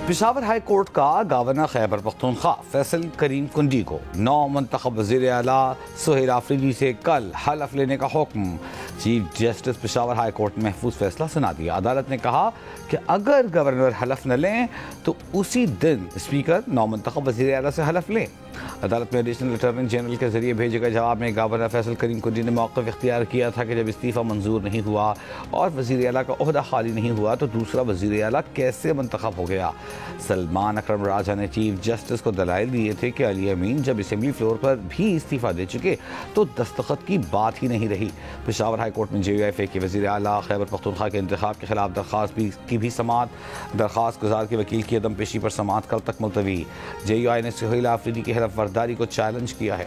Peshawar high court کا governor Khyber Pakhtunkhwa Faisal کریم کنڈی کو نو منتخب وزیر اعلیٰ سہیل آفریدی سے کل حلف لینے کا حکم۔ Chief justice Peshawar high court نے محفوظ فیصلہ سنا دیا۔ عدالت نے کہا کہ اگر گورنر حلف نہ لیں تو اسی دن اسپیکر نو منتخب وزیر اعلیٰ سے حلف لیں۔ عدالت میں ایڈیشنل اٹارنی جنرل کے ذریعے بھیجے گئے جواب میں گورنر فیصل کریم کنڈی نے موقف اختیار کیا تھا کہ جب استعفیٰ منظور نہیں ہوا اور وزیر اعلیٰ کا عہدہ خالی نہیں ہوا تو دوسرا وزیر اعلیٰ کیسے منتخب ہو گیا۔ سلمان اکرم راجہ نے چیف جسٹس کو دلائل دیے تھے کہ علی امین جب اسمبلی فلور پر بھی استعفیٰ دے چکے تو دستخط کی بات ہی نہیں رہی۔ پشاور ہائی کورٹ میں جے یو ایف اے کے وزیر اعلیٰ خیبر پختونخوا کے انتخاب کے خلاف درخواست کی بھی سماعت۔ درخواست گزار کے وکیل کی عدم پیشی پر سماعت کل تک ملتوی۔ جے یو آئی نے سہیل آفریدی کی حلف برداری کو چیلنج کیا ہے۔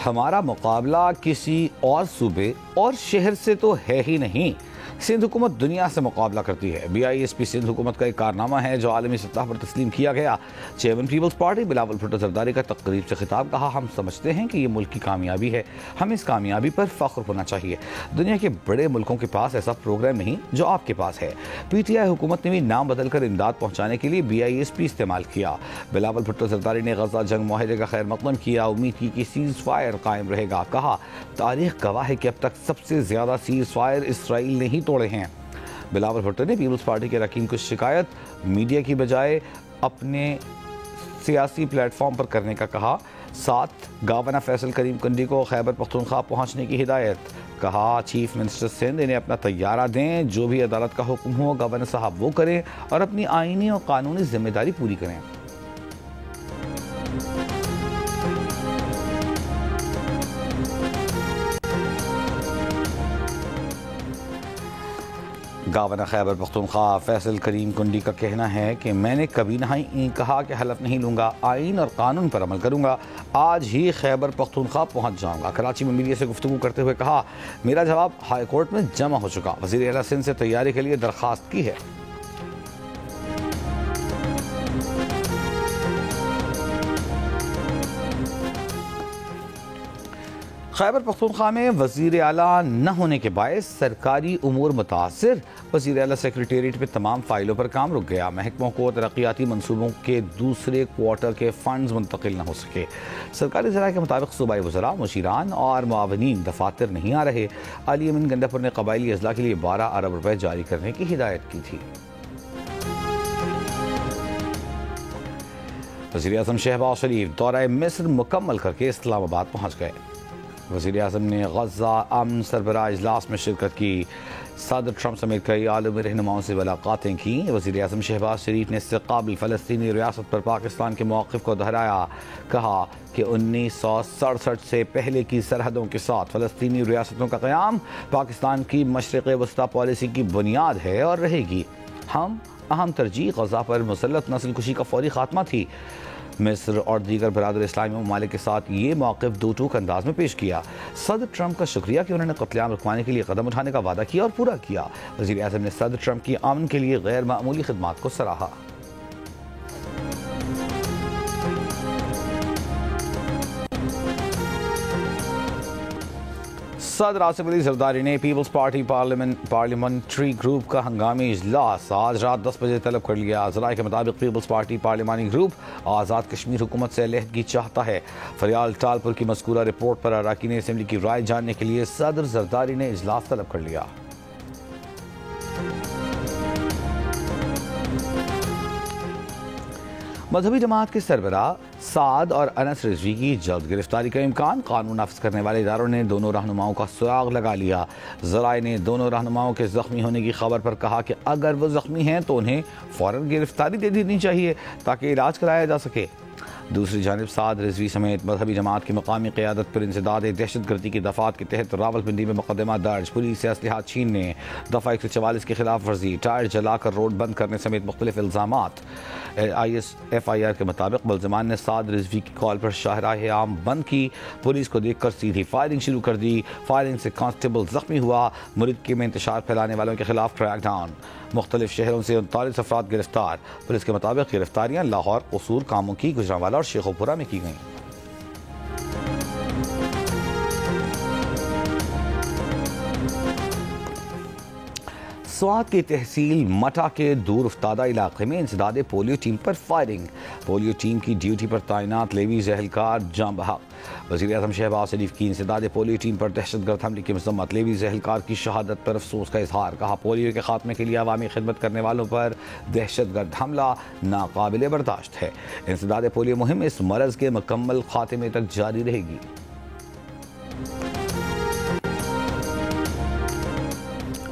ہمارا مقابلہ کسی اور صوبے اور شہر سے تو ہے ہی نہیں، سندھ حکومت دنیا سے مقابلہ کرتی ہے۔ B I S P Sindh حکومت کا ایک کارنامہ ہے جو عالمی سطح پر تسلیم کیا گیا۔ Chairman peoples party Bilawal Bhutto Zardari کا تقریب سے خطاب کہا، ہم سمجھتے ہیں کہ یہ ملک کی کامیابی ہے، ہمیں اس کامیابی پر فخر ہونا چاہیے۔ دنیا کے بڑے ملکوں کے پاس ایسا پروگرام نہیں جو آپ کے پاس ہے۔ پی ٹی آئی حکومت نے بھی نام بدل کر امداد پہنچانے کے لیے بی آئی ایس پی استعمال کیا۔ بلاول بھٹو زرداری نے غزہ جنگ معاہدے کا خیر مقدم کیا، امید کی کہ سیز فائر قائم رہے گا۔ کہا، تاریخ گواہ ہے کہ اب تک سب سے زیادہ سیز فائر اسرائیل نے ہی توڑے ہیں۔ بلاول بھٹو نے پیپلز پارٹی کے اراکین کو شکایت میڈیا کی بجائے اپنے سیاسی پلیٹ فارم پر کرنے کا کہا۔ ساتھ گورنر فیصل کریم کنڈی کو خیبر پختونخوا پہنچنے کی ہدایت۔ کہا، چیف منسٹر سندھ انہیں اپنا طیارہ دیں، جو بھی عدالت کا حکم ہو گورنر صاحب وہ کریں اور اپنی آئینی اور قانونی ذمہ داری پوری کریں۔ گورنر خیبر پختونخوا فیصل کریم کنڈی کا کہنا ہے کہ میں نے کبھی نہیں کہا کہ حلف نہیں لوں گا، آئین اور قانون پر عمل کروں گا، آج ہی خیبر پختونخوا پہنچ جاؤں گا۔ کراچی میں میڈیا سے گفتگو کرتے ہوئے کہا، میرا جواب ہائی کورٹ میں جمع ہو چکا، وزیر اعلیٰ سندھ سے تیاری کے لیے درخواست کی ہے۔ خیبر پختونخوا میں وزیر اعلیٰ نہ ہونے کے باعث سرکاری امور متاثر، وزیر اعلیٰ سیکریٹریٹ میں تمام فائلوں پر کام رک گیا، محکموں کو ترقیاتی منصوبوں کے دوسرے کوارٹر کے فنڈز منتقل نہ ہو سکے۔ سرکاری ذرائع کے مطابق صوبائی وزراء، مشیران اور معاونین دفاتر نہیں آ رہے۔ علی امین گنڈا پور نے قبائلی اضلاع کے لیے 12 ارب روپے جاری کرنے کی ہدایت کی تھی۔ وزیر اعظم شہباز شریف دورہ مصر مکمل کر کے اسلام آباد پہنچ گئے۔ وزیر اعظم نے غزہ امن سربراہ اجلاس میں شرکت کی، صدر ٹرمپ سمیت کئی عالمی رہنماؤں سے ملاقاتیں کیں۔ وزیر اعظم شہباز شریف نے استقبال فلسطینی ریاست پر پاکستان کے موقف کو دہرایا، کہا کہ 1967 سے پہلے کی سرحدوں کے ساتھ فلسطینی ریاستوں کا قیام پاکستان کی مشرق وسطی پالیسی کی بنیاد ہے اور رہے گی۔ ہم اہم ترجیح غزہ پر مسلط نسل کشی کا فوری خاتمہ تھی۔ مصر اور دیگر برادر اسلامی ممالک کے ساتھ یہ موقف دو ٹوک انداز میں پیش کیا۔ صدر ٹرمپ کا شکریہ کہ انہوں نے قتل عام رکوانے کے لیے قدم اٹھانے کا وعدہ کیا اور پورا کیا۔ وزیر اعظم نے صدر ٹرمپ کی امن کے لیے غیر معمولی خدمات کو سراہا۔ صدر آصف علی زرداری نے پیپلز پارٹی پارلیمنٹری گروپ کا ہنگامی اجلاس آج رات 10 بجے طلب کر لیا۔ ذرائع کے مطابق پیپلز پارٹی پارلیمانی گروپ آزاد کشمیر حکومت سے علیحدگی چاہتا ہے۔ فریال ٹالپور کی مذکورہ رپورٹ پر اراکین اسمبلی کی رائے جاننے کے لیے صدر زرداری نے اجلاس طلب کر لیا۔ مذہبی جماعت کے سربراہ سعد اور انس رضوی کی جلد گرفتاری کا امکان، قانون نافذ کرنے والے اداروں نے دونوں رہنماؤں کا سراغ لگا لیا۔ ذرائع نے دونوں رہنماؤں کے زخمی ہونے کی خبر پر کہا کہ اگر وہ زخمی ہیں تو انہیں فوراً گرفتاری دے دینی چاہیے تاکہ علاج کرایا جا سکے۔ دوسری جانب سعد رضوی سمیت مذہبی جماعت کی مقامی قیادت پر انسداد دہشت گردی کی دفعات کے تحت راولپنڈی میں مقدمہ درج، پولیس سے اسلحہ چھیننے، دفعہ 144 کی خلاف ورزی، ٹائر جلا کر روڈ بند کرنے سمیت مختلف الزامات۔ ایف آئی آر کے مطابق ملزمان نے سعد رضوی کی کال پر شاہراہ عام بند کی، پولیس کو دیکھ کر سیدھی فائرنگ شروع کر دی، فائرنگ سے کانسٹیبل زخمی ہوا، ملک میں انتشار پھیلانے والوں کے خلاف کریک ڈاؤن، مختلف شہروں سے 39 افراد گرفتار۔ پولیس کے مطابق گرفتاریاں لاہور، قصور، کاموکی، گجرانوالہ اور شیخوپورہ میں کی گئیں۔ سوات کی تحصیل مٹا کے دور افتادہ علاقے میں انسداد پولیو ٹیم پر فائرنگ، پولیو ٹیم کی ڈیوٹی پر تعینات لیویز اہلکار جاں بحق۔ وزیر اعظم شہباز شریف کی انسداد پولیو ٹیم پر دہشت گرد حملے کی مذمت، لیویز اہلکار کی شہادت پر افسوس کا اظہار، کہا پولیو کے خاتمے کے لیے عوامی خدمت کرنے والوں پر دہشت گرد حملہ ناقابل برداشت ہے۔ انسداد پولیو مہم اس مرض کے مکمل خاتمے تک جاری رہے گی۔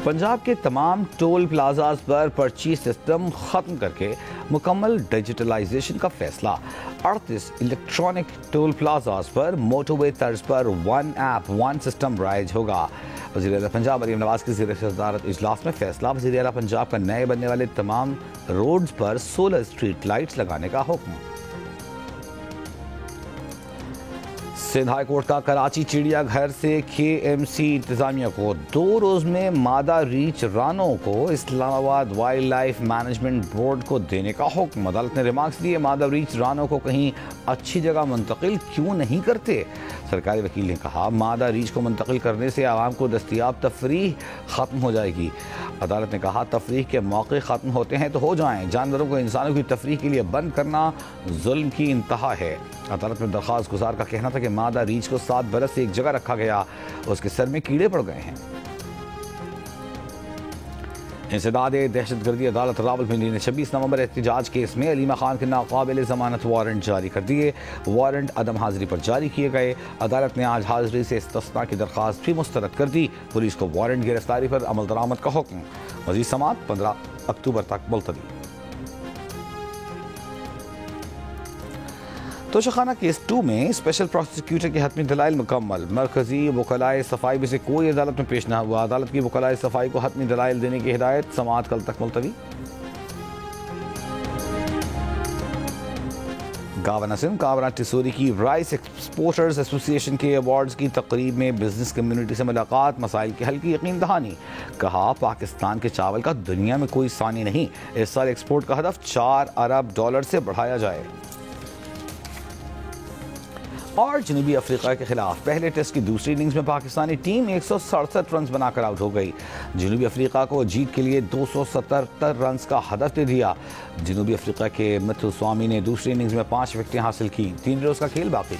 پنجاب کے تمام ٹول پلازاز پر پرچی سسٹم ختم کر کے مکمل ڈیجیٹلائزیشن کا فیصلہ، 38 الیکٹرانک ٹول پلازاز پر موٹر وے طرز پر ون ایپ ون سسٹم رائج ہوگا۔ وزیر اعلیٰ پنجاب مریم نواز کی زیر صدارت اجلاس میں فیصلہ، وزیر اعلیٰ پنجاب کا نئے بننے والے تمام روڈز پر سولر اسٹریٹ لائٹس لگانے کا حکم۔ سندھ ہائی کورٹ کا کراچی چڑیا گھر سے KMC انتظامیہ کو 2 روز میں مادہ ریچھ رانوں کو اسلام آباد وائلڈ لائف مینجمنٹ بورڈ کو دینے کا حکم۔ عدالت نے ریمارکس دیے، مادہ ریچھ رانوں کو کہیں اچھی جگہ منتقل کیوں نہیں کرتے؟ سرکاری وکیل نے کہا مادہ ریچھ کو منتقل کرنے سے عوام کو دستیاب تفریح ختم ہو جائے گی۔ عدالت نے کہا تفریح کے موقع ختم ہوتے ہیں تو ہو جائیں، جانوروں کو انسانوں کی تفریح کے لیے بند کرنا ظلم کی انتہا ہے۔ عدالت میں درخواست گزار کا کہنا تھا کہ مادہ ریچھ کو 7 برس سے ایک جگہ رکھا گیا، اس کے سر میں کیڑے پڑ گئے ہیں۔ انسداد دہشت گردی، عدالت راولپنڈی نے 26 نومبر احتجاج کیس میں علیمہ خان کے ناقابل ضمانت وارنٹ جاری کر دیے، وارنٹ عدم حاضری پر جاری کیے گئے۔ عدالت نے آج حاضری سے استثناء کی درخواست بھی مسترد کر دی، پولیس کو وارنٹ گرفتاری پر عمل درآمد کا حکم، مزید سماعت 15 اکتوبر تک ملتوی۔ توشخانہ کیس 2 میں اسپیشل پروسیکیوٹر کے حتمی دلائل مکمل، مرکزی وکلائے صفائی میں سے کوئی عدالت میں پیش نہ ہوا، عدالت کی وکلائے صفائی کو حتمی دلائل دینے کی ہدایت، سماعت کل تک ملتوی۔ گاورنر سندھ کامران ٹیسوری کی رائس ایکسپورٹرز ایسوسی ایشن کے ایوارڈز کی تقریب میں بزنس کمیونٹی سے ملاقات، مسائل کے حل کی یقین دہانی، کہا پاکستان کے چاول کا دنیا میں کوئی ثانی نہیں، اس سال ایکسپورٹ کا ہدف $4 ارب سے بڑھایا جائے۔ اور جنوبی افریقہ کے خلاف پہلے ٹیسٹ کی دوسری اننگز میں پاکستانی ٹیم 167 رنز بنا کر آؤٹ ہو گئی، جنوبی افریقہ کو جیت کے لیے 277 رنز کا ہدف دے دیا۔ جنوبی افریقہ کے متھو سوامی نے دوسری اننگز میں 5 وکٹیں حاصل کی، 3 روز کا کھیل باقی۔